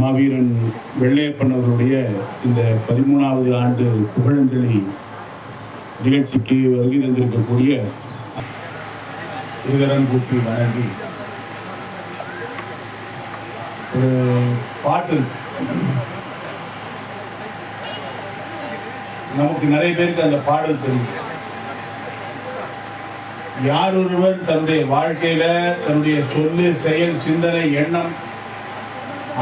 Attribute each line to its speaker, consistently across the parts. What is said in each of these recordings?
Speaker 1: மாவீரன் வெள்ளையப்பன் அவருடைய இந்த 13வது ஆண்டு புகழஞ்சலி நிகழ்ச்சிக்கு வருகை தந்திருக்கக்கூடிய இருகரம் கூப்பி வணங்கி ஒரு பாட்டு நமக்கு நிறைய பேருக்கு அந்த பாடல் தெரியும். யார் ஒருவர் தன்னுடைய வாழ்க்கையில தன்னுடைய சொல்லு, செயல், சிந்தனை, எண்ணம்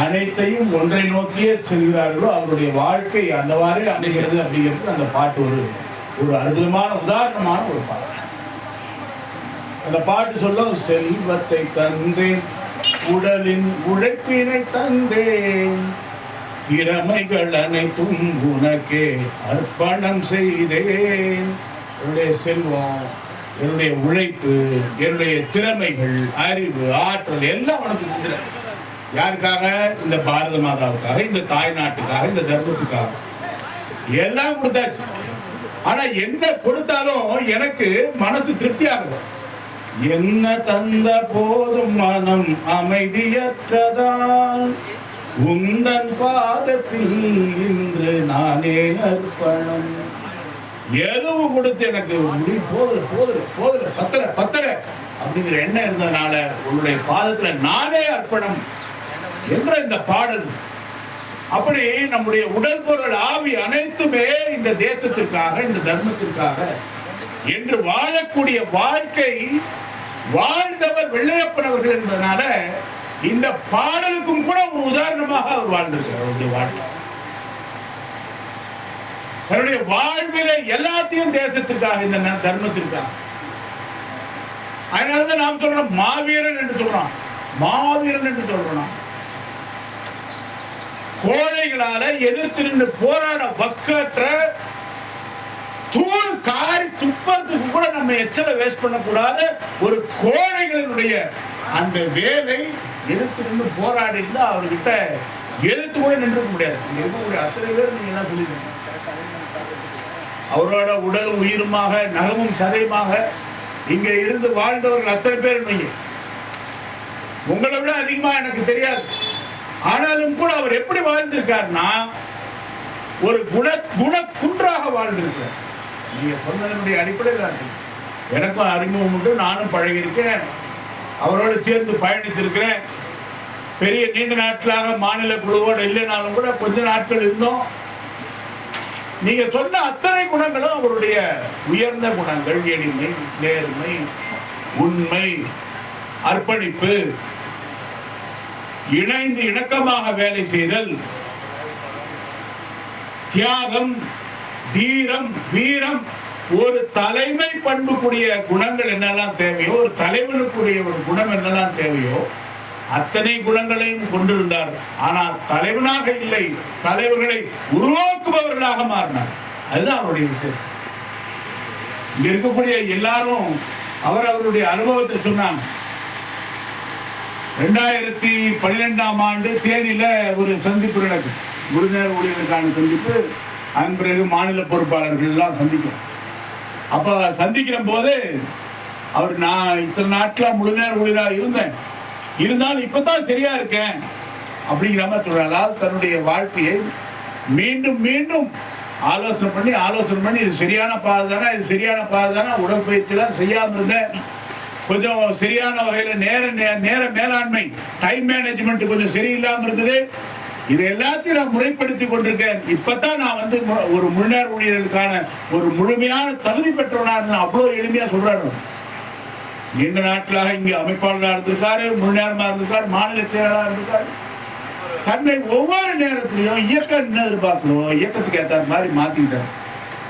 Speaker 1: அனைத்தையும் ஒன்றை நோக்கியே செல்கிறார்களோ அவருடைய வாழ்க்கை அந்தவாறு அமைகிறது அப்படிங்கிறது அந்த பாட்டு ஒரு அற்புதமான உதாரணமான ஒரு பாட்டு. அந்த பாட்டு சொல்லும், செல்வத்தை தந்தேன், உடலின் உழைப்பினை தந்தேன், திறமைகள் அனைத்தும் உனக்கே அர்ப்பணம் செய்தேன். என்னுடைய செல்வம், என்னுடைய உழைப்பு, என்னுடைய திறமைகள், அறிவு, ஆற்றல் எல்லாம் உனக்கு கொடுக்கிறேன். யாருக்காக? இந்த பாரத மாதாவுக்காக, இந்த தாய் நாட்டுக்காக, இந்த தர்மத்துக்காக எல்லாம் கொடுத்தாச்சு. ஆனா என்ன கொடுத்தாலும் எனக்கு மனசு திருப்தி ஆகல. என்ன தந்த போதும் மனம் அமைதியற்றதால் உந்தன் பாதத்தில் இன்று நானே அர்ப்பணம். எதுவும் கொடுத்து எனக்கு போதும் பத்தர அப்படிங்கிற எண்ணம் இருந்ததுனால உன்னுடைய பாதத்துல நானே அர்ப்பணம் என்ற இந்த பாடல். அப்படி நம்முடைய உடல், பொருள், ஆவி அனைத்துமே இந்த தேசத்திற்காக, இந்த தர்மத்திற்காக என்று வாழக்கூடிய வாழ்க்கை வாழ்ந்தவர் வெள்ளையப்பன் அவர்கள் என்பதனால இந்த பாடலுக்கும் கூட ஒரு உதாரணமாக அவர் வாழ்ந்திருக்கிறார். அவருடைய வாழ்க்கை, தன்னுடைய வாழ்வில எல்லாத்தையும் தேசத்திற்காக, இந்த தர்மத்திற்காக. அதனாலதான் நாம் சொல்றோம் மாவீரன் என்று சொல்றோம். மாவீரன் என்று சொல்றோம். கோழைகளால எதிர்த்து நின்று போராட வக்கற்ற தூள் காரி துப்பத்துக்கு கூட நம்ம எச்சல வேஸ்ட் பண்ணக்கூடாத ஒரு கோழைகளினுடைய அந்த வேலை எதிர்த்து நின்று போராடி இருந்தா அவர்கிட்ட எதிர்த்து கூட நின்று முடியாது. அத்தனை பேர் நீங்க என்ன சொல்லிருக்கீங்க? அவரோட உடல் உயிருமாக, நகமும் சதையுமாக இங்க இருந்து வாழ்ந்தவர்கள் அத்தனை பேர் நீங்க. உங்களை விட அதிகமா எனக்கு தெரியாது. ஆனாலும் கூட அவர் எப்படி வாழ்ந்திருக்காருன்னா ஒரு குணக்குன்றாக வாழ்ந்திருக்கிறார். நீங்க சொன்னதனுடைய அடிப்படையில் எனக்கும் அறிமுகம் உண்டு, நானும் பழகியிருக்கேன், அவரோடு சேர்ந்து பயணித்திருக்கிறேன். பெரிய நீண்ட நாட்களாக மாநில குழுவோடு இல்லைனாலும் கூட கொஞ்ச நாட்கள் இருந்தோம். நீங்க சொன்ன அத்தனை குணங்களும் அவருடைய உயர்ந்த குணங்கள். எளிமை, நேர்மை, உண்மை, அர்ப்பணிப்பு, இணைந்து இணக்கமாக வேலை செய்தல், தியாகம், தீரம், வீரம், ஒரு தலைமை பண்புக்குரிய குணங்கள் என்னெல்லாம் தேவையோ, ஒரு தலைவனுக்குரிய ஒரு குணம் என்னெல்லாம் தேவையோ அத்தனை குணங்களையும் கொண்டிருந்தார். ஆனால் தலைவனாக இல்லை, தலைவர்களை உருவாக்குபவர்களாக மாறினார். அதுதான் அவருடைய விஷயம். இங்க இருக்கக்கூடிய எல்லாரும் அவருடைய அனுபவத்தை சொன்னாங்க. 2012ஆம் ஆண்டு தேனியில ஒரு சந்திப்பு நடக்கும், முழுநேர ஊழியர்களுக்கான சந்திப்பு. அதன் பிறகு மாநில பொறுப்பாளர்கள் எல்லாம் சந்திக்கும். அப்ப சந்திக்கிற போது அவர், நான் இத்தனை நாட்களா முழுநேர ஊழியராக இருந்தேன், இருந்தாலும் இப்பதான் சரியா இருக்கேன் அப்படிங்கிற மாதிரி சொல்றாரு. தன்னுடைய வாழ்க்கையை மீண்டும் மீண்டும் ஆலோசனை பண்ணி இது சரியான பாதை தானே, இது சரியான பாதை தானே, உடற்பயிற்சி எல்லாம் செய்யாம இருந்தேன், கொஞ்சம் சரியான வகையில நேர மேலாண்மை, டைம் மேனேஜ்மெண்ட் கொஞ்சம் சரியில்லாம இருந்தது, இது எல்லாத்தையும் நான் முறைப்படுத்தி கொண்டிருக்கேன். இப்பதான் நான் வந்து ஒரு முழுநேர ஊழியர்களுக்கான ஒரு முழுமையான தகுதி பெற்றவனார். அவ்வளவு எளிமையா சொல்றாரு. நீண்ட நாட்களாக இங்க அமைப்பாளராக இருந்திருக்காரு, முழுநேரமா இருந்திருக்காரு, மாநில செயலாளராக இருந்திருக்காரு. தன்னை ஒவ்வொரு நேரத்திலையும் இயக்கம் என்ன எதிர்பார்க்கணும், இயக்கத்துக்கு ஏற்ற மாதிரி மாத்திக்கிட்டாரு.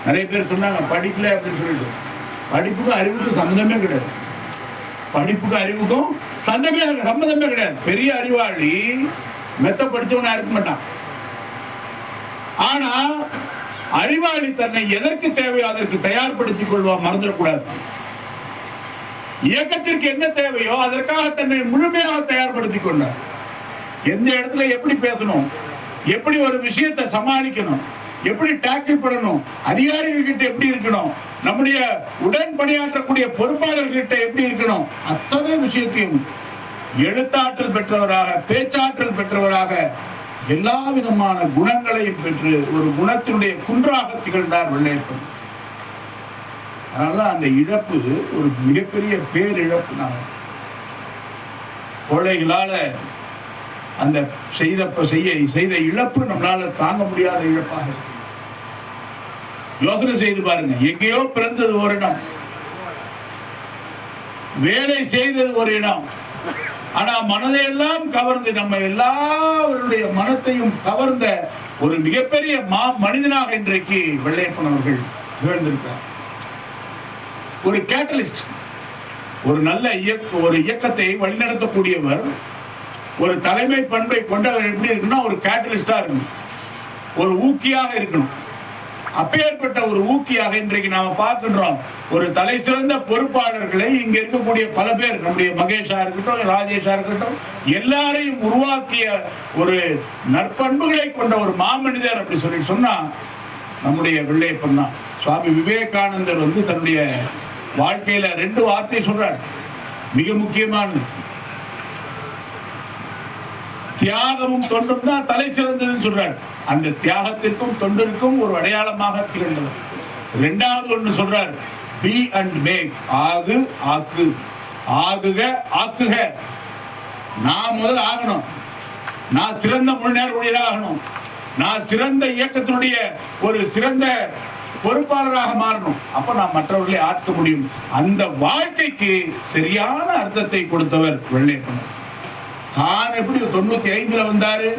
Speaker 1: நிறைய பேர் சொன்னாங்க படிக்கல அப்படின்னு சொல்லிட்டு. படிப்புக்கும் அறிவுக்கும் சம்மந்தமே கிடையாது. படிப்புக்கும் அறிவுக்கும் சம்மந்தமே கிடையாது. பெரிய அறிவாளி மெத்த படிச்சவனா இருக்க மாட்டான். ஆனா அறிவாளி தன்னை எதற்கு தேவையோ அதற்கு தயார்படுத்திக் கொள்வா, மறந்துடக்கூடாது. இயக்கத்திற்கு என்ன தேவையோ அதற்காக தன்னை முழுமையாக தயார்படுத்திக் கொண்டார். எந்த இடத்துல எப்படி பேசணும், எப்படி ஒரு விஷயத்தை சமாளிக்கணும், எப்படி டாக்கிள் பண்ணணும், அதிகாரிகள் கிட்ட எப்படி இருக்கணும், நம்முடைய உடன் பணியாற்றக்கூடிய பொறுப்பாளர்கிட்ட எப்படி இருக்கணும், அத்தனை விஷயத்தையும் எழுத்தாற்றல் பெற்றவராக, பேச்சாற்றல் பெற்றவராக, எல்லா விதமான குணங்களையும் பெற்று ஒரு குணத்தினுடைய குன்றாக திகழ்ந்தார் வெள்ளையப்பன். அதனால அந்த இழப்பு ஒரு மிகப்பெரிய பேரிழப்பு. கோழைகளால அந்த செய்த இழப்பு நம்மளால தாங்க முடியாத இழப்பாக. யோசனை செய்து பாருங்க, எங்கேயோ பிறந்தது ஒரு இடம், வேலை செய்தது ஒரு இடம், ஆனா மனதை எல்லாம் கவர்ந்து நம்ம எல்லாருடைய மனத்தையும் கவர்ந்த ஒரு மிகப்பெரிய மனிதனாக இன்றைக்கு வெள்ளையப்பன் அவர்கள் திகழ்ந்திருக்கிறார். ஒரு கேட்டலிஸ்ட், ஒரு நல்ல ஒரு இயக்கத்தை வழிநடத்தக்கூடியவர், ஒரு தலைமை பண்பை கொண்டவர் எப்படி இருக்குன்னா ஒரு கேட்டலிஸ்டா இருக்கணும், ஒரு ஊக்கியாக இருக்கணும். அப்பேற்பட்ட ஒரு ஊக்கியாக இன்றைக்கு நாம பார்க்கின்றோம். ஒரு தலை சிறந்த பொறுப்பாளர்களை இங்க இருக்கக்கூடிய பல பேர், நம்முடைய மகேஷா இருக்கட்டும், ராஜேஷா இருக்கட்டும், எல்லாரையும் உருவாக்கிய ஒரு நற்பண்புகளை கொண்ட ஒரு மாமனிதர் அப்படி சொன்னா நம்முடைய வெள்ளையப்பன் தான். சுவாமி விவேகானந்தர் தன்னுடைய வாழ்க்கையில 2 வார்த்தை சொல்றார், மிக முக்கியமானது. தியாகமும் தொண்டும் தான் தலை சிறந்ததுன்னு சொல்றார். அந்த தியாகத்திற்கும் தொண்டிற்கும் ஒரு அடையாளமாக திகழ்ந்தவர். 2வது ஒன்று சொல்றார், பி அண்ட் மேக், ஆகு ஆக்கு, ஆகுக ஆக்குக. நான் முதல்ல ஆகணும், நான் சிறந்த முழுநேர ஊழியராக ஆகணும், நான் சிறந்த இயக்கத்தினுடைய ஒரு சிறந்த பொறுப்பாளராக மாறணும், அப்ப நான் மற்றவர்களை ஆட்க முடியும். அந்த வாழ்க்கைக்கு சரியான அர்த்தத்தை கொடுத்தவர் வெள்ளையப்பன். தான் எப்படி 95 வந்தாரு,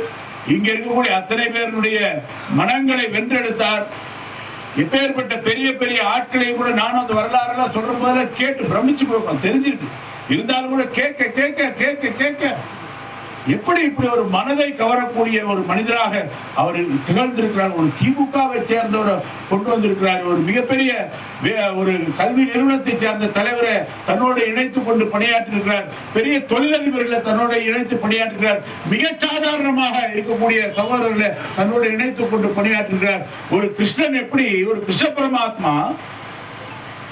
Speaker 1: இங்க இருக்கக்கூடிய அத்தனை பேருடைய மனங்களை வென்றெடுத்தார். எப்பேற்பட்ட பெரிய பெரிய ஆட்களை கூட நானும் அந்த வரலாறு எல்லாம் சொல்ற போதெல்லாம் கேட்டு பிரமிச்சு போயிருக்கோம், தெரிஞ்சிருக்கு. இருந்தாலும் கூட கேட்க கேட்க கேட்க கேட்க எப்படி இப்படி ஒரு மனதை கவரக்கூடிய ஒரு மனிதராக அவர் திகழ்ந்திருக்கிறார். ஒரு திமுகவை சேர்ந்தவரை கொண்டு வந்திருக்கிறார். ஒரு மிகப்பெரிய ஒரு கல்வி நிறுவனத்தை சேர்ந்த தலைவரை தன்னோடு இணைத்துக் கொண்டு பணியாற்றிருக்கிறார். பெரிய தொழிலதிபர்களை தன்னோடு இணைத்து பணியாற்றுகிறார். மிக சாதாரணமாக இருக்கக்கூடிய சகோதரர்களை தன்னோடு இணைத்துக் கொண்டு பணியாற்றுகிறார். ஒரு கிருஷ்ணன் எப்படி, ஒரு கிருஷ்ண பரமாத்மா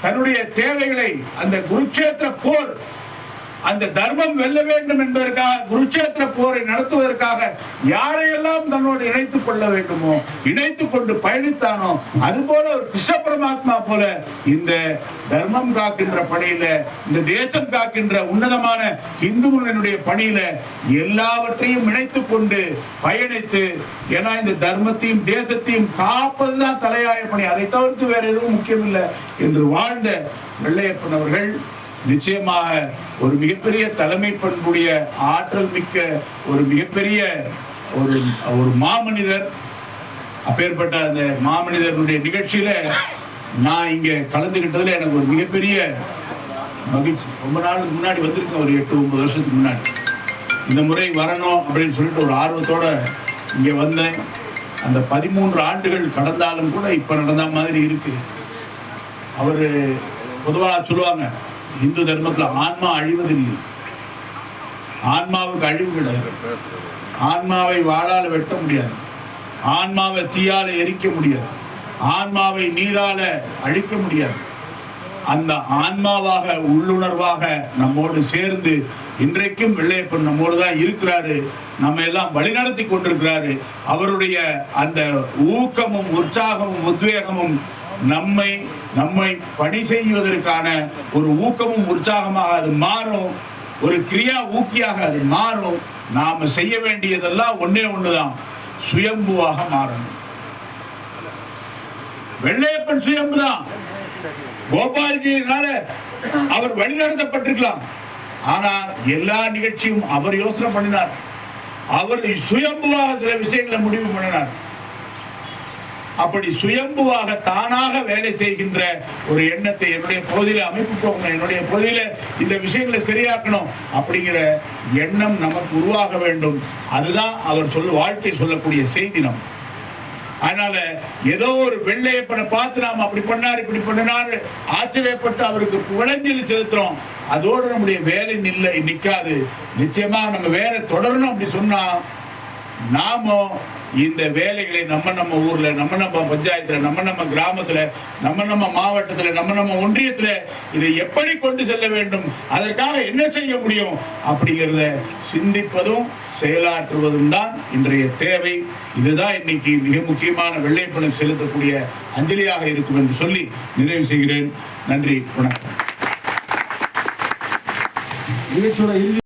Speaker 1: தன்னுடைய தேவைகளை அந்த குருட்சேத்திர போர், அந்த தர்மம் வெல்ல வேண்டும் என்பதற்காக குருட்சேத்திர போரை நடத்துவதற்காக யாரையெல்லாம் தன்னோடு இணைத்துக் கொள்ள வேண்டுமோ இணைத்துக் கொண்டு பயணித்தானோ, அதுபோல ஒரு கிருஷ்ண பரமாத்மா போல இந்த தர்மம் காக்கின்ற பணியில, இந்த தேசம் காக்கின்ற உன்னதமான இந்து முன்னணியுடைய பணியில எல்லாவற்றையும் இணைத்துக் கொண்டு பயணித்து, ஏன்னா இந்த தர்மத்தையும் தேசத்தையும் காப்பதுதான் தலையாய பணி, அதை தவிர்த்து வேற எதுவும் முக்கியமில்லை என்று வாழ்ந்த வெள்ளையப்பன் அவர்கள் நிச்சயமாக ஒரு மிகப்பெரிய தலைமை பண்புடைய ஆற்றல் மிக்க ஒரு மிகப்பெரிய ஒரு மாமனிதர். அப்பேற்பட்ட அந்த மாமனிதனுடைய நிகழ்ச்சியில நான் இங்க கலந்துகிட்டதுல எனக்கு ஒரு மிகப்பெரிய மகிழ்ச்சி. ரொம்ப நாளுக்கு முன்னாடி வந்திருக்கேன், ஒரு 8-9 வருஷத்துக்கு முன்னாடி. இந்த முறை வரணும் அப்படின்னு சொல்லிட்டு ஒரு ஆர்வத்தோட இங்க வந்தேன். அந்த 13 ஆண்டுகள் கடந்தாலும் கூட இப்ப நடந்த மாதிரி இருக்கு. அவரு பொதுவாக சொல்லுவாங்க, இந்து தர்மத்துல ஆன்மா அழிவதில்லை, ஆன்மாவுக்கு அழிவு கிடையாது, ஆன்மாவை வாளால வெட்ட முடியாது, ஆன்மாவை தீயால எரிக்க முடியாது, ஆன்மாவை நீரால அழிக்க முடியாது. அந்த ஆன்மாவாக உள்ளுணர்வாக நம்மோடு சேர்ந்து இன்றைக்கும் வெள்ளையப்பன் நம்மோடு தான் இருக்கிறாரு, நம்ம எல்லாம் வழிநடத்தி கொண்டிருக்கிறாரு. அவருடைய அந்த ஊக்கமும் உற்சாகமும் உத்வேகமும் நம்மை பணி செய்வதற்கான ஒரு ஊக்கமும் உற்சாகமாக அது மாறும், ஒரு கிரியா ஊக்கியாக அது மாறும். நாம செய்ய வேண்டியதெல்லாம் ஒண்ணுதான், சுயம்புவாக மாறணும். வெள்ளையப்பன் சுயம்புதான். கோபால்ஜியினால அவர் வழிநடத்தப்பட்டிருக்கலாம், ஆனா எல்லா நிகழ்ச்சியும் அவர் யோசனை பண்ணினார். அவர் சுயம்புவாக சில விஷயங்களை முடிவு பண்ணினார். அப்படி சுயம்புவாக தானாக வேலை செய்கின்ற ஒரு எண்ணத்தை என்னுடைய பகுதியில அமைப்பு போகணும், என்னுடைய பகுதியில இந்த விஷயங்களை சரியாக்கணும் அப்படிங்கிற எண்ணம் நமக்கு உருவாக வேண்டும். அதுதான் அவர் வாழ்க்கை சொல்லக்கூடிய செய்தி. நம்ம அதனால ஏதோ ஒரு வெள்ளையப்பனை பார்த்து நாம் அப்படி பண்ணாரு இப்படி பண்ணினாரு ஆச்சரியப்பட்டு அவருக்கு புகழஞ்சலி செலுத்துறோம், அதோடு நம்முடைய வேலை நிக்காது. நிச்சயமா நம்ம வேலை தொடரணும் அப்படி சொன்னா நாம இந்த வேலைகளை நம்ம ஊர்ல, நம்ம பஞ்சாயத்துல, நம்ம கிராமத்துல, நம்ம மாவட்டத்துல, நம்ம ஒன்றியத்துல இதை எப்படி கொண்டு செல்ல வேண்டும், அதற்காக என்ன செய்ய முடியும் அப்படிங்கிறத சிந்திப்பதும் செயலாற்றுவதும் தான் இன்றைய தேவை. இதுதான் இன்னைக்கு மிக முக்கியமான வெள்ளைப்பணம் செலுத்தக்கூடிய அஞ்சலியாக இருக்கும் என்று சொல்லி நிறைவு செய்கிறேன். நன்றி, வணக்கம்.